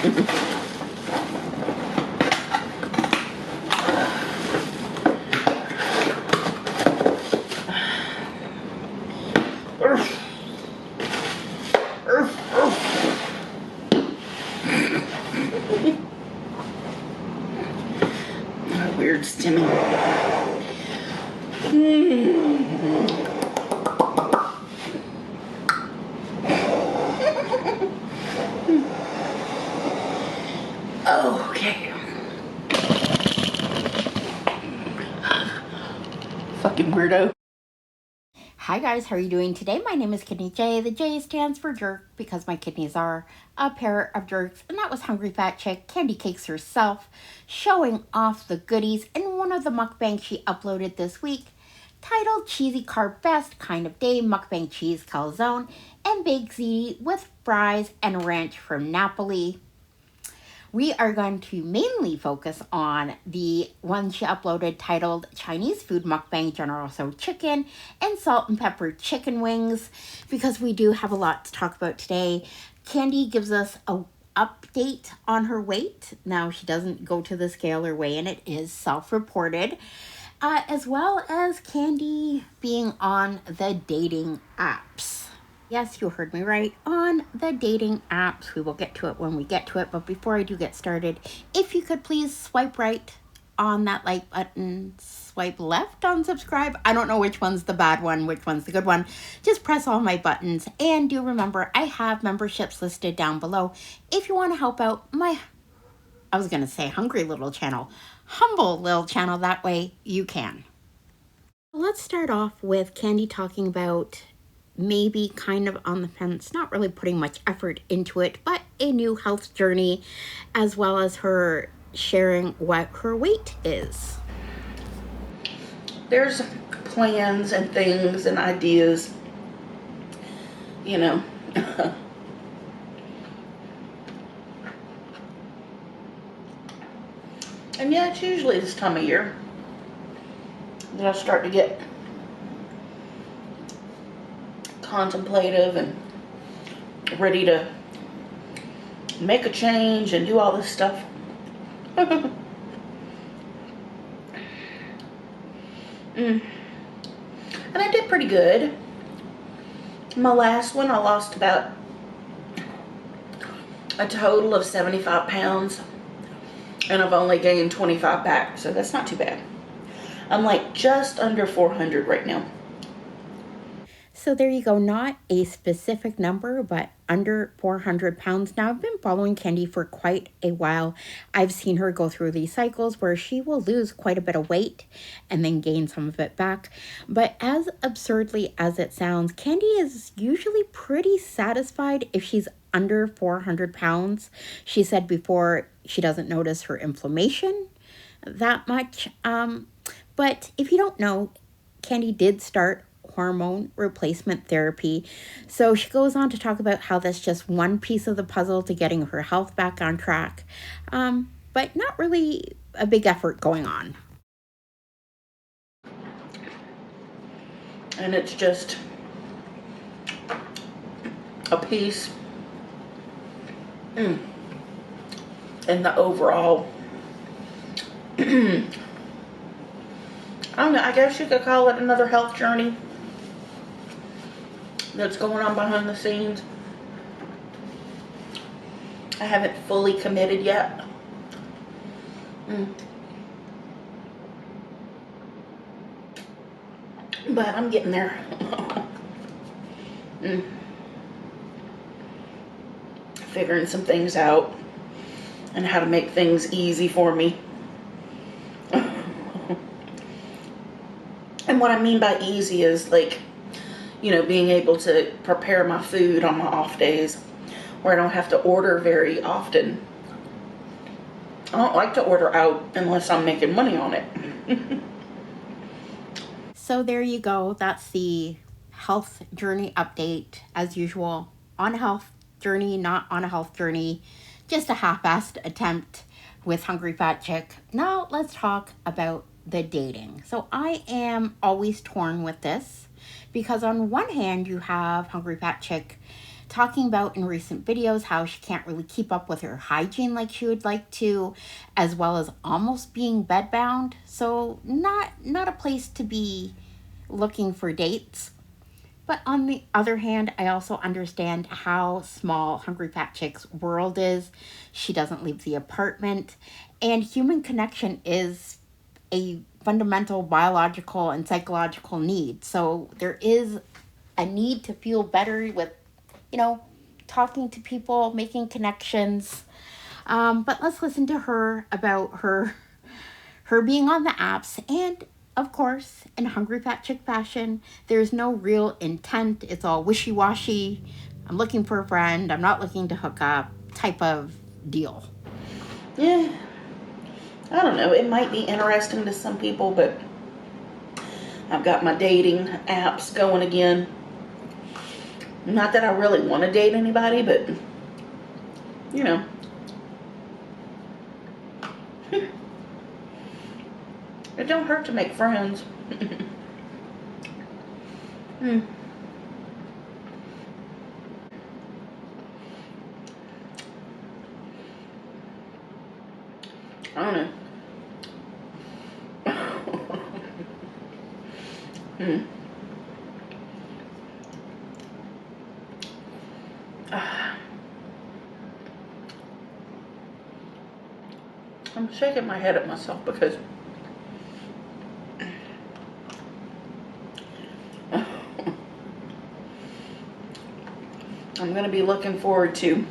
Weird stimming. Okay. Fucking weirdo. Hi guys, how are you doing today? My name is Kidneyjay. The J stands for jerk because my kidneys are a pair of jerks. And that was Hungry Fat Chick, Candy Cakes herself, showing off the goodies in one of the mukbangs she uploaded this week, titled Cheesy Carb Best Kind of Day Mukbang Cheese Calzone and Baked ziti with fries and ranch from Napoli. We are going to mainly focus on the one she uploaded titled Chinese Food Mukbang General Tso Chicken and Salt and Pepper Chicken Wings, because we do have a lot to talk about today. Candy gives us a update on her weight. Now, she doesn't go to the scale or weigh in, it is self-reported. As well as Candy being on the dating apps. Yes, you heard me right, on the dating apps. We will get to it when we get to it, but before I do get started, if you could please swipe right on that like button, swipe left on subscribe. I don't know which one's the bad one, which one's the good one. Just press all my buttons, and do remember I have memberships listed down below if you want to help out my, I was going to say hungry little channel, humble little channel. That way you can. Let's start off with Candy talking about maybe kind of on the fence, not really putting much effort into it, but a new health journey, as well as her sharing what her weight is. There's plans and things and ideas, you know. And yeah, it's usually this time of year that I start to get contemplative and ready to make a change and do all this stuff. And I did pretty good. My last one, I lost about a total of 75 pounds, and I've only gained 25 back, so that's not too bad. I'm like just under 400 right now. So there you go, not a specific number, but under 400 pounds. Now, I've been following Candy for quite a while. I've seen her go through these cycles where she will lose quite a bit of weight and then gain some of it back. But as absurdly as it sounds, Candy is usually pretty satisfied if she's under 400 pounds. She said before she doesn't notice her inflammation that much. But if you don't know, Candy did start hormone replacement therapy. So she goes on to talk about how that's just one piece of the puzzle to getting her health back on track, but not really a big effort going on. And it's just a piece in the overall, I don't know, I guess you could call it another health journey that's going on behind the scenes. I haven't fully committed yet. But I'm getting there. Figuring some things out and how to make things easy for me. And what I mean by easy is like, you know, being able to prepare my food on my off days where I don't have to order very often. I don't like to order out unless I'm making money on it. So there you go. That's the health journey update, as usual, on a health journey, not on a health journey, just a half-assed attempt with Hungry Fat Chick. Now let's talk about the dating. So I am always torn with this, because on one hand you have Hungry Fat Chick talking about in recent videos how she can't really keep up with her hygiene like she would like to, as well as almost being bedbound. So not a place to be looking for dates. But on the other hand, I also understand how small Hungry Fat Chick's world is. She doesn't leave the apartment, and human connection is a fundamental biological and psychological need. So there is a need to feel better with, talking to people, making connections. But let's listen to her about her being on the apps. And of course, in Hungry Fat Chick fashion, there's no real intent. It's all wishy-washy. I'm looking for a friend. I'm not looking to hook up type of deal. Yeah. I don't know. It might be interesting to some people, but I've got my dating apps going again. Not that I really want to date anybody, but, it don't hurt to make friends. I don't know. I'm shaking my head at myself because I'm going to be looking forward to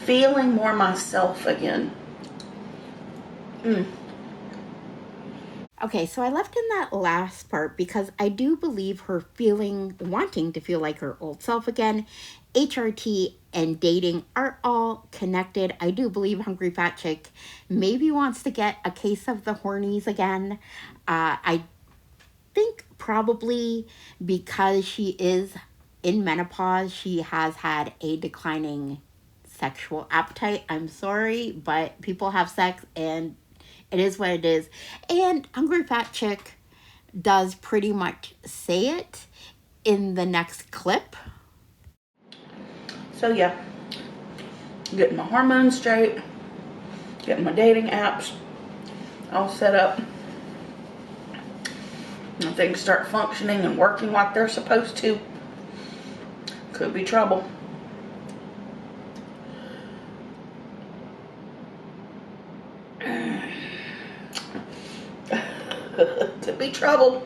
feeling more myself again. Okay, so I left in that last part because I do believe her wanting to feel like her old self again, HRT and dating are all connected. I do believe Hungry Fat Chick maybe wants to get a case of the hornies again. I think probably because she is in menopause, she has had a declining sexual appetite. I'm sorry, but people have sex and it is what it is. And Hungry Fat Chick does pretty much say it in the next clip. So yeah, getting my hormones straight, getting my dating apps all set up, and things start functioning and working like they're supposed to. Could be trouble. Could be trouble.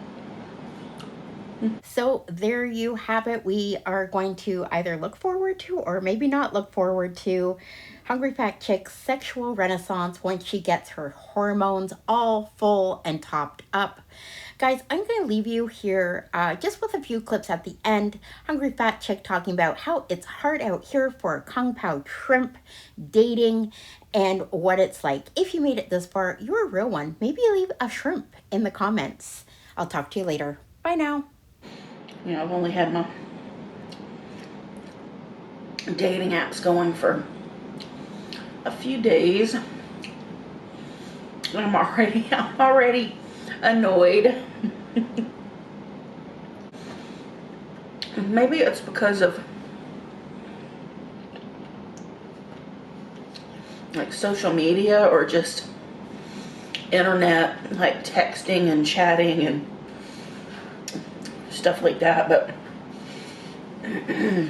So there you have it. We are going to either look forward to or maybe not look forward to Hungry Fat Chick's sexual renaissance once she gets her hormones all full and topped up. Guys, I'm going to leave you here just with a few clips at the end. Hungry Fat Chick talking about how it's hard out here for a Kung Pao shrimp, dating, and what it's like. If you made it this far, you're a real one. Maybe leave a shrimp in the comments. I'll talk to you later. Bye now. I've only had my dating apps going for a few days. I'm already annoyed. Maybe it's because of like social media or just internet, like texting and chatting and stuff like that, but it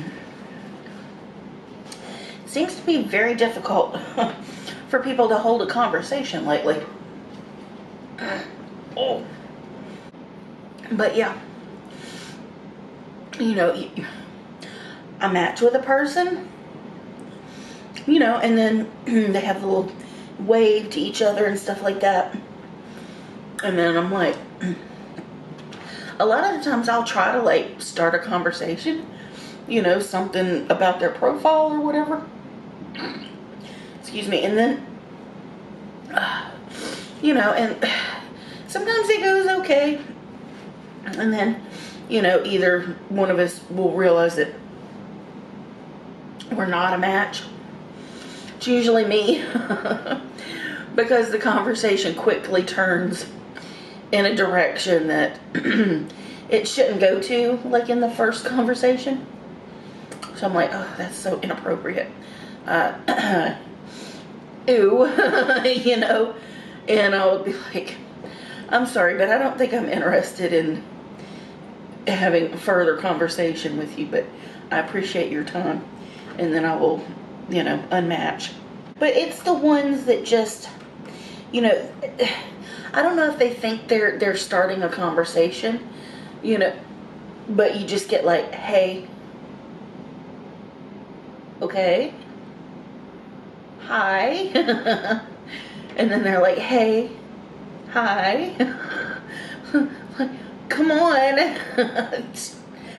seems to be very difficult for people to hold a conversation lately. Oh. But yeah, I match with a person, and then they have a little wave to each other and stuff like that, and then I'm like, a lot of the times I'll try to like start a conversation, something about their profile or whatever. Excuse me. And then, and sometimes it goes okay. And then, either one of us will realize that we're not a match. It's usually me because the conversation quickly turns in a direction that it shouldn't go to, like in the first conversation. So I'm like, oh, that's so inappropriate. Ew, you know? And I would be like, I'm sorry, but I don't think I'm interested in having further conversation with you, but I appreciate your time. And then I will, you know, unmatch. But it's the ones that just, you know, I don't know if they think they're starting a conversation, you know, but you just get like, hey, okay, hi. And then they're like, hey, hi. Like, come on.